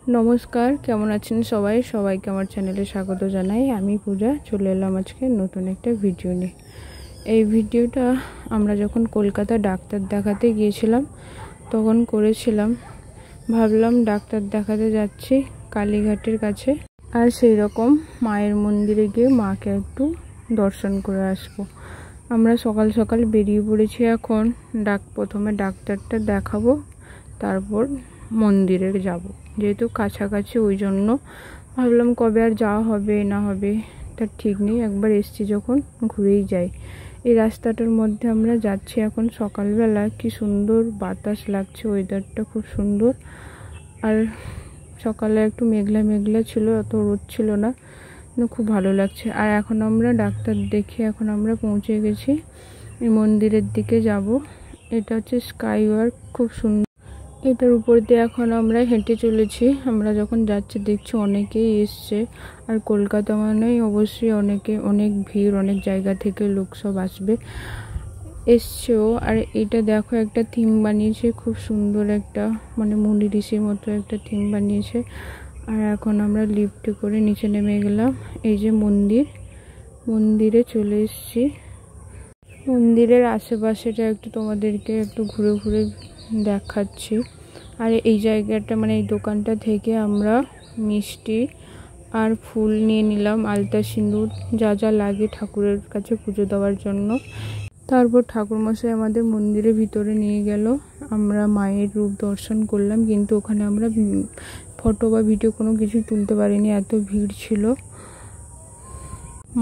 नमस्कार केमन आছেন সবাই সবাইকে আমার চ্যানেলে স্বাগত জানাই। আমি পূজা চলে এলাম আজকে নতুন একটা ভিডিও নিয়ে। এই ভিডিওটা আমরা যখন কলকাতা ডাক্তার দেখাতে গিয়েছিলাম তখন করেছিলাম। ভাবলাম ডাক্তার দেখাতে যাচ্ছি কালীঘাটের কাছে, আর সেই রকম মায়ের মন্দিরে গিয়ে মাকে একটু দর্শন করে আসবো। আমরা সকাল সকাল বেরিয়ে পড়েছি। এখন প্রথমে ডাক্তারটা দেখাবো, তারপর মন্দিরে যাব। যেহেতু কাছাকাছি ওই জন্য ভাবলাম কবে আর যাওয়া হবে না হবে তার ঠিক নেই, একবার এসছি যখন ঘুরেই যাই। এই রাস্তাটার মধ্যে আমরা যাচ্ছি এখন সকালবেলা, কি সুন্দর বাতাস লাগছে, ওয়েদারটা খুব সুন্দর। আর সকালে একটু মেঘলা মেঘলা ছিল, অত রোদ ছিল না, খুব ভালো লাগছে। আর এখন আমরা ডাক্তার দেখে এখন আমরা পৌঁছে গেছি এই মন্দিরের দিকে যাব। এটা হচ্ছে স্কাই ওয়াক, খুব সুন্দর। এটার উপর দিয়ে এখন আমরা হেঁটে চলেছি। আমরা যখন যাচ্ছি দেখছি অনেকেই এসছে, আর কলকাতা মানেই অবশ্যই অনেক ভিড়, অনেক জায়গা থেকে লোক সব আসবে, এসছেও। আর এটা দেখো একটা থিম বানিয়েছে, খুব সুন্দর একটা মানে মুনি ঋষির মতো একটা থিম বানিয়েছে। আর এখন আমরা লিফটে করে নিচে নেমে গেলাম। এই যে মন্দিরে চলে এসেছি। মন্দিরের আশেপাশেটা একটু তোমাদেরকে একটু ঘুরে ঘুরে দেখাচ্ছি। আর এই জায়গাটা মানে এই দোকানটা থেকে আমরা মিষ্টি আর ফুল নিয়ে নিলাম, আলতা সিঁদুর যা যা লাগে ঠাকুরের কাছে পুজো দেওয়ার জন্য। তারপর ঠাকুরমশাই আমাদের মন্দিরের ভিতরে নিয়ে গেল। আমরা মায়ের রূপ দর্শন করলাম, কিন্তু ওখানে আমরা ফটো বা ভিডিও কোনো কিছু তুলতে পারিনি, এত ভিড় ছিল।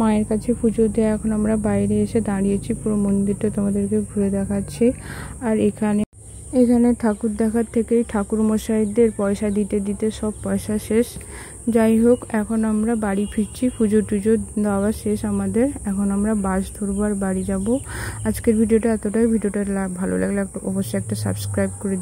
মায়ের কাছে পুজো দিয়ে এখন আমরা বাইরে এসে দাঁড়িয়েছি, পুরো মন্দিরটা তোমাদেরকে ঘুরে দেখাচ্ছি। আর এখানে ঠাকুর দেখার থেকেই ঠাকুর মশাইদের পয়সা দিতে দিতে সব পয়সা শেষ। যাই হোক, এখন আমরা বাড়ি ফিরছি, পুজো টুজো দেওয়া শেষ আমাদের। এখন আমরা বাস ধরবো আর বাড়ি যাব। আজকের ভিডিওটা এতটাই। ভিডিওটা ভালো লাগলে অবশ্যই একটা সাবস্ক্রাইব করে